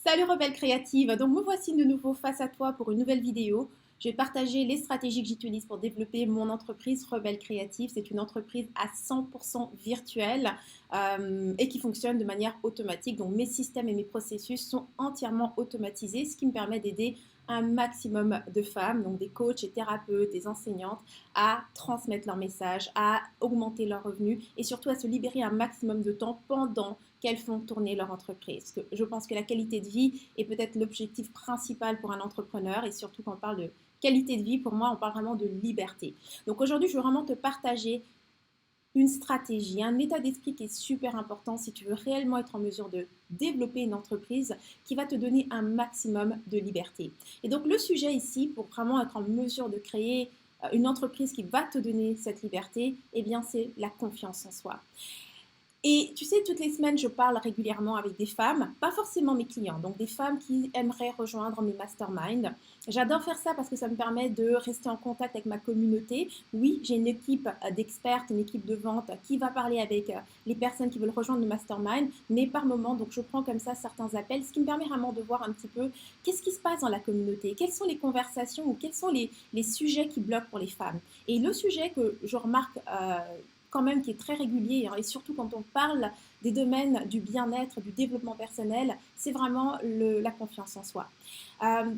Salut rebelle créative, donc me voici de nouveau face à toi pour une nouvelle vidéo. Je vais partager les stratégies que j'utilise pour développer mon entreprise Rebelle Créative. C'est une entreprise à 100% virtuelle et qui fonctionne de manière automatique. Donc mes systèmes et mes processus sont entièrement automatisés, ce qui me permet d'aider un maximum de femmes, donc des coachs et thérapeutes, des enseignantes, à transmettre leur message, à augmenter leurs revenus et surtout à se libérer un maximum de temps pendant qu'elles font tourner leur entreprise. Parce que je pense que la qualité de vie est peut-être l'objectif principal pour un entrepreneur et surtout quand on parle de qualité de vie, pour moi, on parle vraiment de liberté. Donc aujourd'hui, je veux vraiment te partager une stratégie, un état d'esprit qui est super important si tu veux réellement être en mesure de développer une entreprise qui va te donner un maximum de liberté. Et donc le sujet ici, pour vraiment être en mesure de créer une entreprise qui va te donner cette liberté, eh bien c'est la confiance en soi. Et tu sais, toutes les semaines, je parle régulièrement avec des femmes, pas forcément mes clients, donc des femmes qui aimeraient rejoindre mes masterminds. J'adore faire ça parce que ça me permet de rester en contact avec ma communauté. Oui, j'ai une équipe d'expertes, une équipe de vente qui va parler avec les personnes qui veulent rejoindre le mastermind, mais par moment, donc je prends comme ça certains appels, ce qui me permet vraiment de voir un petit peu qu'est-ce qui se passe dans la communauté, quelles sont les conversations ou quels sont les sujets qui bloquent pour les femmes. Et le sujet que je remarque quand même qui est très régulier, hein, et surtout quand on parle des domaines du bien-être, du développement personnel, c'est vraiment la confiance en soi. Euh,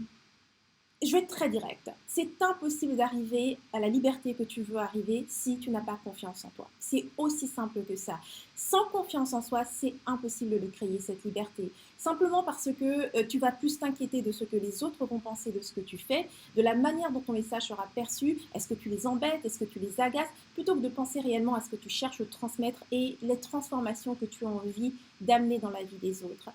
je vais être très directe. C'est impossible d'arriver à la liberté que tu veux arriver si tu n'as pas confiance en toi. C'est aussi simple que ça. Sans confiance en soi, c'est impossible de créer cette liberté. Simplement parce que tu vas plus t'inquiéter de ce que les autres vont penser de ce que tu fais, de la manière dont ton message sera perçu, est-ce que tu les embêtes, est-ce que tu les agaces, plutôt que de penser réellement à ce que tu cherches de transmettre et les transformations que tu as envie d'amener dans la vie des autres.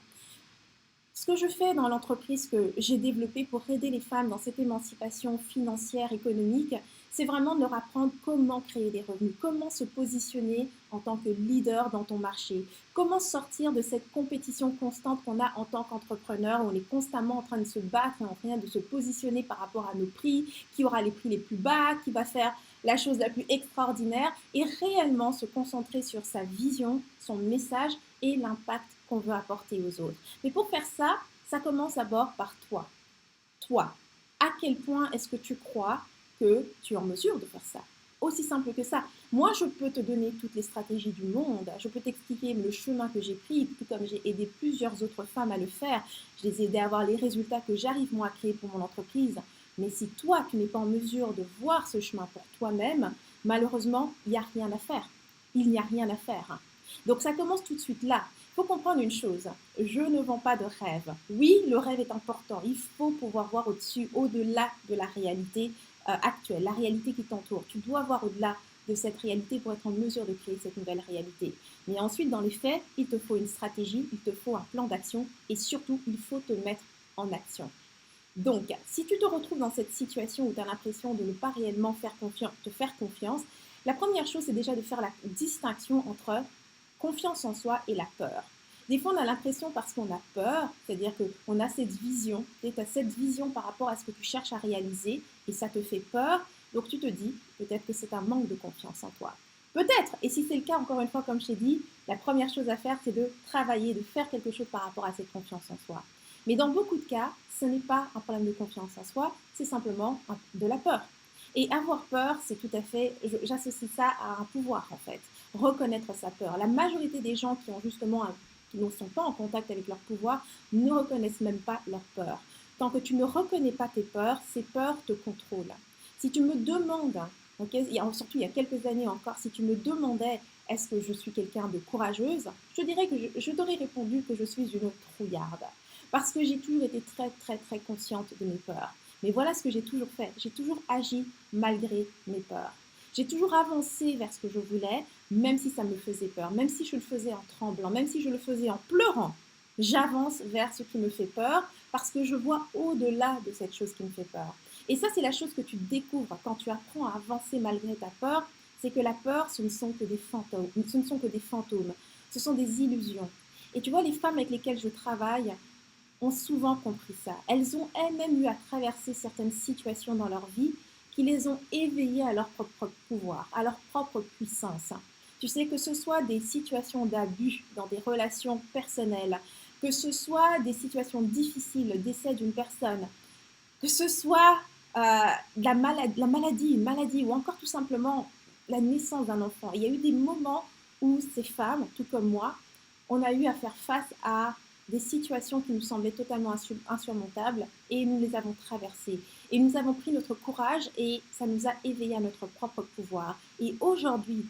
Ce que je fais dans l'entreprise que j'ai développée pour aider les femmes dans cette émancipation financière, économique, c'est vraiment de leur apprendre comment créer des revenus, comment se positionner en tant que leader dans ton marché, comment sortir de cette compétition constante qu'on a en tant qu'entrepreneur, où on est constamment en train de se battre et en train de se positionner par rapport à nos prix, qui aura les prix les plus bas, qui va faire la chose la plus extraordinaire, et réellement se concentrer sur sa vision, son message et l'impact qu'on veut apporter aux autres. Mais pour faire ça, ça commence d'abord par toi. Toi, à quel point est-ce que tu crois que tu es en mesure de faire ça? Aussi simple que ça. Moi, je peux te donner toutes les stratégies du monde. Je peux t'expliquer le chemin que j'ai pris, tout comme j'ai aidé plusieurs autres femmes à le faire. Je les ai aidées à avoir les résultats que j'arrive moi à créer pour mon entreprise. Mais si toi, tu n'es pas en mesure de voir ce chemin pour toi-même, malheureusement, il n'y a rien à faire. Il n'y a rien à faire. Donc ça commence tout de suite là. Il faut comprendre une chose, je ne vends pas de rêve. Oui, le rêve est important, il faut pouvoir voir au-dessus, au-delà de la réalité actuelle, la réalité qui t'entoure. Tu dois voir au-delà de cette réalité pour être en mesure de créer cette nouvelle réalité. Mais ensuite, dans les faits, il te faut une stratégie, il te faut un plan d'action et surtout, il faut te mettre en action. Donc, si tu te retrouves dans cette situation où tu as l'impression de ne pas réellement te faire confiance, la première chose, c'est déjà de faire la distinction entre confiance en soi et la peur. Des fois, on a l'impression parce qu'on a peur, c'est-à-dire qu'on a cette vision, tu as cette vision par rapport à ce que tu cherches à réaliser et ça te fait peur. Donc, tu te dis peut-être que c'est un manque de confiance en toi. Peut-être, et si c'est le cas, encore une fois, comme je t'ai dit, la première chose à faire, c'est de travailler, de faire quelque chose par rapport à cette confiance en soi. Mais dans beaucoup de cas, ce n'est pas un problème de confiance en soi, c'est simplement de la peur. Et avoir peur, c'est tout à fait, j'associe ça à un pouvoir en fait. Reconnaître sa peur. La majorité des gens qui ont justement, qui ne sont pas en contact avec leur pouvoir, ne reconnaissent même pas leur peur. Tant que tu ne reconnais pas tes peurs, ces peurs te contrôlent. Si tu me demandes, okay, surtout il y a quelques années encore, si tu me demandais est-ce que je suis quelqu'un de courageuse, je dirais que je t'aurais répondu que je suis une trouillarde. Parce que j'ai toujours été très, très, très consciente de mes peurs. Mais voilà ce que j'ai toujours fait. J'ai toujours agi malgré mes peurs. J'ai toujours avancé vers ce que je voulais, même si ça me faisait peur, même si je le faisais en tremblant, même si je le faisais en pleurant. J'avance vers ce qui me fait peur parce que je vois au-delà de cette chose qui me fait peur. Et ça, c'est la chose que tu découvres quand tu apprends à avancer malgré ta peur, c'est que la peur, ce ne sont que des fantômes. Ce ne sont que des fantômes. Ce sont des illusions. Et tu vois, les femmes avec lesquelles je travaille, ont souvent compris ça. Elles ont elles-mêmes eu à traverser certaines situations dans leur vie qui les ont éveillées à leur propre pouvoir, à leur propre puissance. Tu sais, que ce soit des situations d'abus dans des relations personnelles, que ce soit des situations difficiles, le décès d'une personne, que ce soit la maladie, une maladie ou encore tout simplement la naissance d'un enfant. Il y a eu des moments où ces femmes, tout comme moi, on a eu à faire face à des situations qui nous semblaient totalement insurmontables et nous les avons traversées. Et nous avons pris notre courage et ça nous a éveillé à notre propre pouvoir. Et aujourd'hui,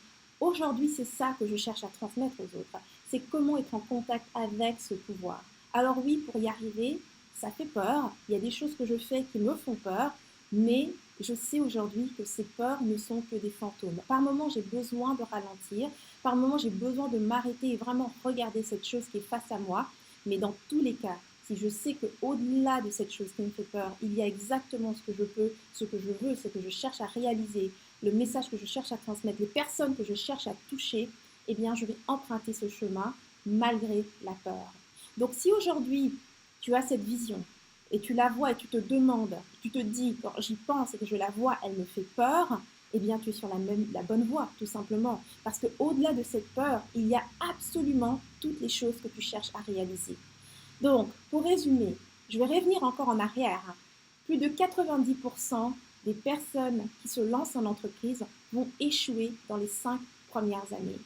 c'est ça que je cherche à transmettre aux autres. C'est comment être en contact avec ce pouvoir. Alors oui, pour y arriver, ça fait peur. Il y a des choses que je fais qui me font peur, mais je sais aujourd'hui que ces peurs ne sont que des fantômes. Par moments, j'ai besoin de ralentir. Par moments, j'ai besoin de m'arrêter et vraiment regarder cette chose qui est face à moi. Mais dans tous les cas, si je sais qu'au-delà de cette chose qui me fait peur, il y a exactement ce que je peux, ce que je veux, ce que je cherche à réaliser, le message que je cherche à transmettre, les personnes que je cherche à toucher, eh bien, je vais emprunter ce chemin malgré la peur. Donc, si aujourd'hui, tu as cette vision et tu la vois et tu te demandes, tu te dis, quand j'y pense et que je la vois, elle me fait peur, eh bien, tu es sur la bonne voie, tout simplement. Parce qu'au-delà de cette peur, il y a absolument toutes les choses que tu cherches à réaliser. Donc, pour résumer, je vais revenir encore en arrière. Plus de 90% des personnes qui se lancent en entreprise vont échouer dans les 5 premières années.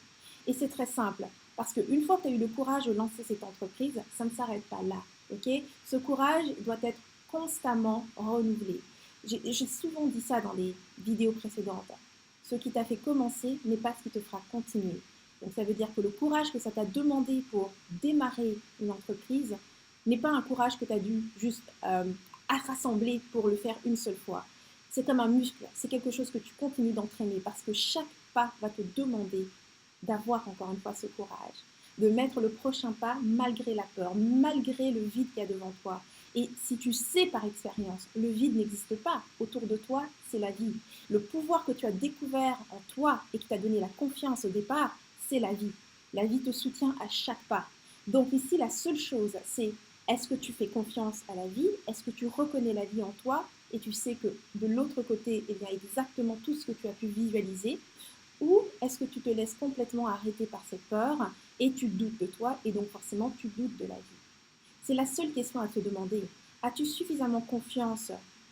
Et c'est très simple, parce qu'une fois que tu as eu le courage de lancer cette entreprise, ça ne s'arrête pas là. Okay. Ce courage doit être constamment renouvelé. J'ai souvent dit ça dans les vidéos précédentes. Ce qui t'a fait commencer n'est pas ce qui te fera continuer. Donc ça veut dire que le courage que ça t'a demandé pour démarrer une entreprise n'est pas un courage que tu as dû juste rassembler pour le faire une seule fois. C'est comme un muscle, c'est quelque chose que tu continues d'entraîner parce que chaque pas va te demander d'avoir encore une fois ce courage, de mettre le prochain pas malgré la peur, malgré le vide qu'il y a devant toi. Et si tu sais par expérience, le vide n'existe pas. Autour de toi, c'est la vie. Le pouvoir que tu as découvert en toi et qui t'a donné la confiance au départ, c'est la vie. La vie te soutient à chaque pas. Donc ici, la seule chose, c'est est-ce que tu fais confiance à la vie? Est-ce que tu reconnais la vie en toi? Et tu sais que de l'autre côté, il y a exactement tout ce que tu as pu visualiser. Ou est-ce que tu te laisses complètement arrêter par cette peur et tu doutes de toi et donc forcément tu doutes de la vie? C'est la seule question à te demander. As-tu suffisamment confiance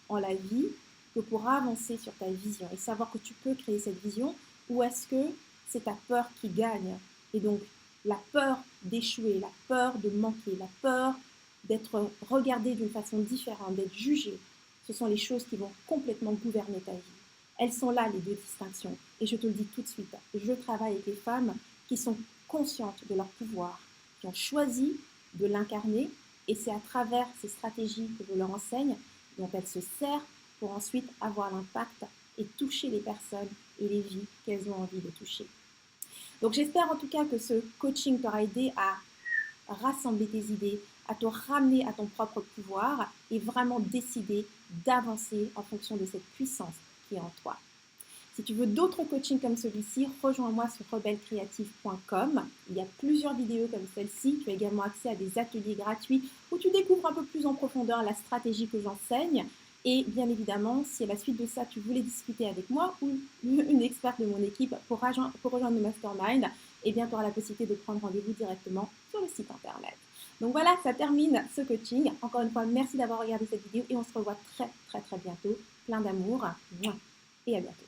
en la vie que pour avancer sur ta vision et savoir que tu peux créer cette vision? Ou est-ce que c'est ta peur qui gagne? Et donc la peur d'échouer, la peur de manquer, la peur d'être regardé d'une façon différente, d'être jugé, ce sont les choses qui vont complètement gouverner ta vie. Elles sont là, les deux distinctions. Et je te le dis tout de suite, je travaille avec des femmes qui sont conscientes de leur pouvoir, qui ont choisi de l'incarner, et c'est à travers ces stratégies que je leur enseigne, dont elles se servent pour ensuite avoir l'impact et toucher les personnes et les vies qu'elles ont envie de toucher. Donc j'espère en tout cas que ce coaching t'aura aidé à rassembler tes idées, à te ramener à ton propre pouvoir et vraiment décider d'avancer en fonction de cette puissance qui est en toi. Si tu veux d'autres coachings comme celui-ci, rejoins-moi sur rebellecreative.com. Il y a plusieurs vidéos comme celle-ci. Tu as également accès à des ateliers gratuits où tu découvres un peu plus en profondeur la stratégie que j'enseigne. Et bien évidemment, si à la suite de ça, tu voulais discuter avec moi ou une experte de mon équipe pour rejoindre le mastermind, eh bien, tu auras la possibilité de prendre rendez-vous directement sur le site internet. Donc voilà, ça termine ce coaching. Encore une fois, merci d'avoir regardé cette vidéo et on se revoit très très très bientôt. Plein d'amour et à bientôt.